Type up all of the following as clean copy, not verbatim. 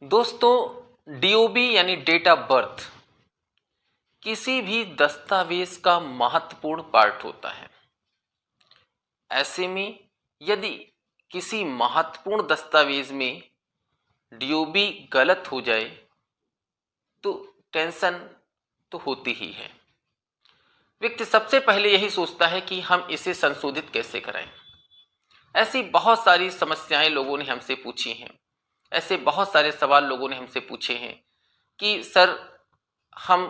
दोस्तों, डीओबी यानी date of birth किसी भी दस्तावेज का महत्वपूर्ण पार्ट होता है। ऐसे में यदि किसी महत्वपूर्ण दस्तावेज में डीओबी गलत हो जाए तो टेंशन तो होती ही है। व्यक्ति सबसे पहले यही सोचता है कि हम इसे संशोधित कैसे कराएं। ऐसी बहुत सारी समस्याएं लोगों ने हमसे पूछी हैं, ऐसे बहुत सारे सवाल लोगों ने हमसे पूछे हैं कि सर हम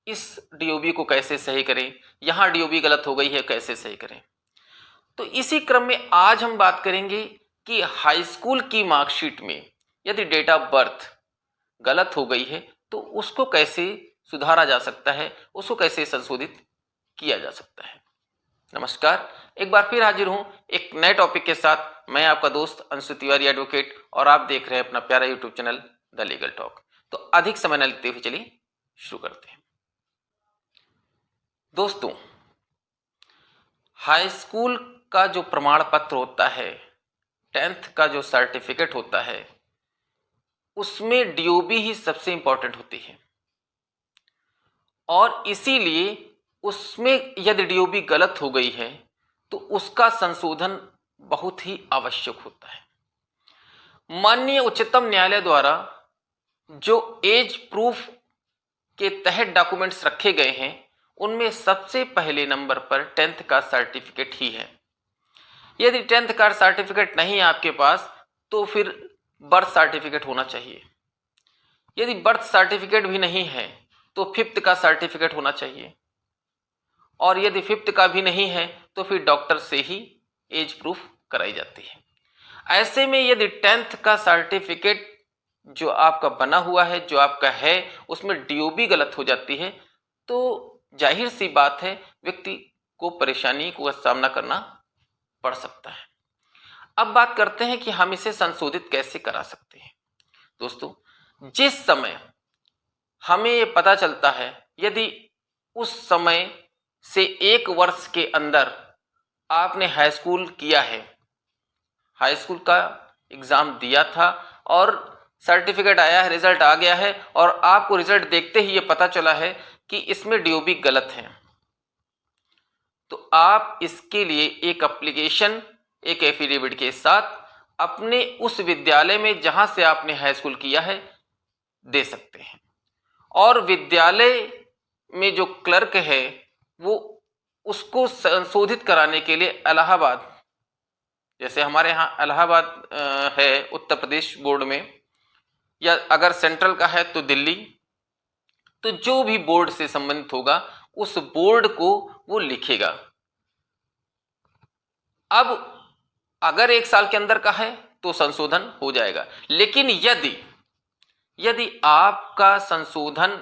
इस डीओबी को कैसे सही करें, यहाँ डीओबी गलत हो गई है, कैसे सही करें। तो इसी क्रम में आज हम बात करेंगे कि हाई स्कूल की मार्कशीट में यदि डेट ऑफ बर्थ गलत हो गई है तो उसको कैसे सुधारा जा सकता है, उसको कैसे संशोधित किया जा सकता है। नमस्कार, एक बार फिर हाजिर हूं एक नए टॉपिक के साथ। मैं आपका दोस्त अंशु तिवारी एडवोकेट और आप देख रहे हैं अपना प्यारा YouTube channel the legal talk. तो अधिक समय न लेते हुए चलिए शुरू करते हैं। दोस्तों, हाई स्कूल का जो प्रमाण पत्र होता है, 10th का जो सर्टिफिकेट होता है, उसमें डीओबी ही सबसे इंपॉर्टेंट होती है और इसीलिए उसमें यदि डीओबी गलत हो गई है तो उसका संशोधन बहुत ही आवश्यक होता है। माननीय उच्चतम न्यायालय द्वारा जो एज प्रूफ के तहत डॉक्यूमेंट्स रखे गए हैं उनमें सबसे पहले नंबर पर 10th का सर्टिफिकेट ही है। यदि 10th का सर्टिफिकेट नहीं है आपके पास तो फिर बर्थ सर्टिफिकेट होना चाहिए। यदि बर्थ सर्टिफिकेट भी नहीं है तो 5th का सर्टिफिकेट होना चाहिए और यदि 5th का भी नहीं है तो फिर डॉक्टर से ही एज प्रूफ कराई जाती है। ऐसे में यदि 10th का सर्टिफिकेट जो आपका बना हुआ है, जो आपका है, उसमें डीओबी गलत हो जाती है तो जाहिर सी बात है व्यक्ति को परेशानी का सामना करना पड़ सकता है। अब बात करते हैं कि हम इसे संशोधित कैसे करा सकते हैं। दोस्तों, जिस समय हमें ये पता चलता है यदि उस समय से 1 वर्ष के अंदर आपने हाई स्कूल किया है, हाई स्कूल का एग्जाम दिया था और सर्टिफिकेट आया है, रिजल्ट आ गया है और आपको रिजल्ट देखते ही ये पता चला है कि इसमें डीओबी गलत है, तो आप इसके लिए एक एप्लीकेशन, एक एफिडेविट के साथ अपने उस विद्यालय में जहां से आपने हाई स्कूल किया है दे सकते हैं और विद्यालय में जो क्लर्क है वो उसको संशोधित कराने के लिए इलाहाबाद, जैसे हमारे यहाँ इलाहाबाद है उत्तर प्रदेश बोर्ड में, या अगर सेंट्रल का है तो दिल्ली, तो जो भी बोर्ड से संबंधित होगा उस बोर्ड को वो लिखेगा। अब अगर 1 साल के अंदर का है तो संशोधन हो जाएगा, लेकिन यदि आपका संशोधन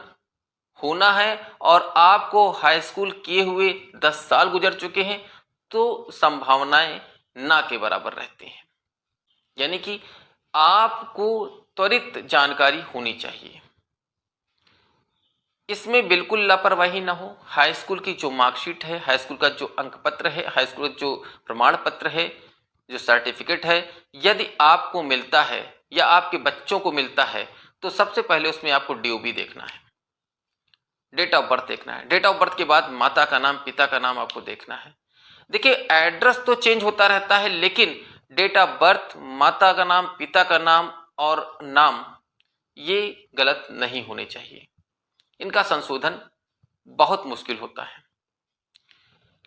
होना है और आपको हाई स्कूल किए हुए 10 साल गुजर चुके हैं तो संभावनाएं ना के बराबर रहती हैं। यानी कि आपको त्वरित जानकारी होनी चाहिए, इसमें बिल्कुल लापरवाही ना हो। हाई स्कूल की जो मार्कशीट है, हाई स्कूल का जो अंक पत्र है, हाई स्कूल का जो प्रमाण पत्र है, जो सर्टिफिकेट है, यदि आपको मिलता है या आपके बच्चों को मिलता है तो सबसे पहले उसमें आपको डीओबी देखना है, डेट ऑफ बर्थ देखना है। डेट ऑफ बर्थ के बाद माता का नाम, पिता का नाम आपको देखना है। देखिए, एड्रेस तो चेंज होता रहता है लेकिन डेट ऑफ बर्थ, माता का नाम, पिता का नाम और नाम ये गलत नहीं होने चाहिए। इनका संशोधन बहुत मुश्किल होता है,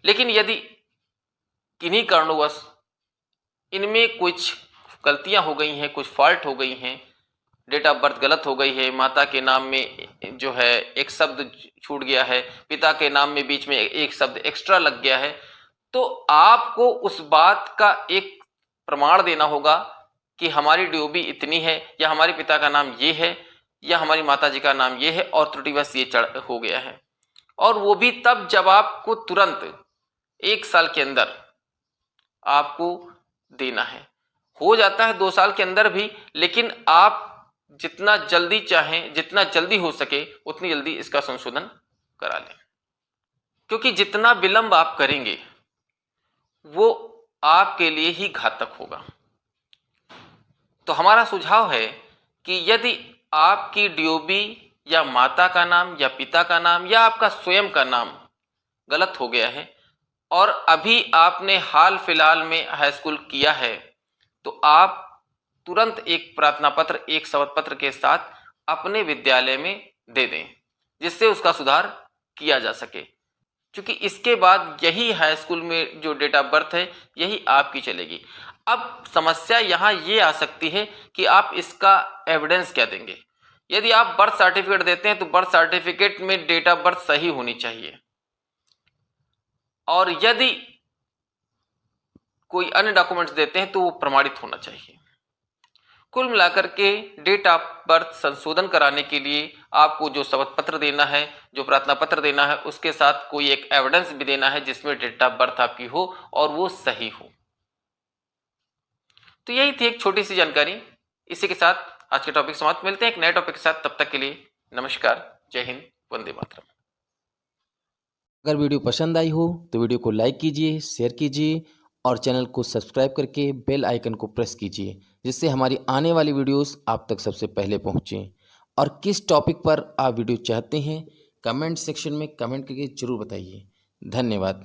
लेकिन यदि किन्हीं कारणवश इनमें कुछ गलतियां हो गई हैं, कुछ फॉल्ट हो गई हैं, डेट ऑफ बर्थ गलत हो गई है, माता के नाम में जो है एक शब्द छूट गया है, पिता के नाम में बीच में एक शब्द एक्स्ट्रा लग गया है, तो आपको उस बात का एक प्रमाण देना होगा कि हमारी डीओबी इतनी है या हमारे पिता का नाम ये है या हमारी माता जी का नाम ये है और त्रुटिवश ये हो गया है। और वो भी तब जब आपको तुरंत 1 साल के अंदर आपको देना है। हो जाता है 2 साल के अंदर भी, लेकिन आप जितना जल्दी चाहें, जितना जल्दी हो सके उतनी जल्दी इसका संशोधन करा लें, क्योंकि जितना विलंब आप करेंगे वो आपके लिए ही घातक होगा। तो हमारा सुझाव है कि यदि आपकी डीओबी या माता का नाम या पिता का नाम या आपका स्वयं का नाम गलत हो गया है और अभी आपने हाल फिलहाल में हाई स्कूल किया है, तो आप तुरंत एक प्रार्थना पत्र, एक शपथ पत्र के साथ अपने विद्यालय में दे दें, जिससे उसका सुधार किया जा सके। क्योंकि इसके बाद यही हाई स्कूल में जो डेट ऑफ बर्थ है यही आपकी चलेगी। अब समस्या यहाँ ये आ सकती है कि आप इसका एविडेंस क्या देंगे। यदि आप बर्थ सर्टिफिकेट देते हैं तो बर्थ सर्टिफिकेट में डेट ऑफ बर्थ सही होनी चाहिए, और यदि कोई अन्य डॉक्यूमेंट्स देते हैं तो वो प्रमाणित होना चाहिए। कुल मिलाकर के डेट ऑफ बर्थ संशोधन कराने के लिए आपको जो शपथ पत्र देना है, जो प्रार्थना पत्र देना है, उसके साथ कोई एक एविडेंस भी देना है जिसमें डेट ऑफ बर्थ आपकी हो और वो सही हो। तो यही थी एक छोटी सी जानकारी। इसी के साथ आज के टॉपिक समाप्त। मिलते हैं एक नए टॉपिक के साथ, तब तक के लिए नमस्कार, जय हिंद, वंदे मातरम। अगर वीडियो पसंद आई हो तो वीडियो को लाइक कीजिए, शेयर कीजिए और चैनल को सब्सक्राइब करके बेल आइकन को प्रेस कीजिए, जिससे हमारी आने वाली वीडियोस आप तक सबसे पहले पहुंचें। और किस टॉपिक पर आप वीडियो चाहते हैं कमेंट सेक्शन में कमेंट करके ज़रूर बताइए। धन्यवाद।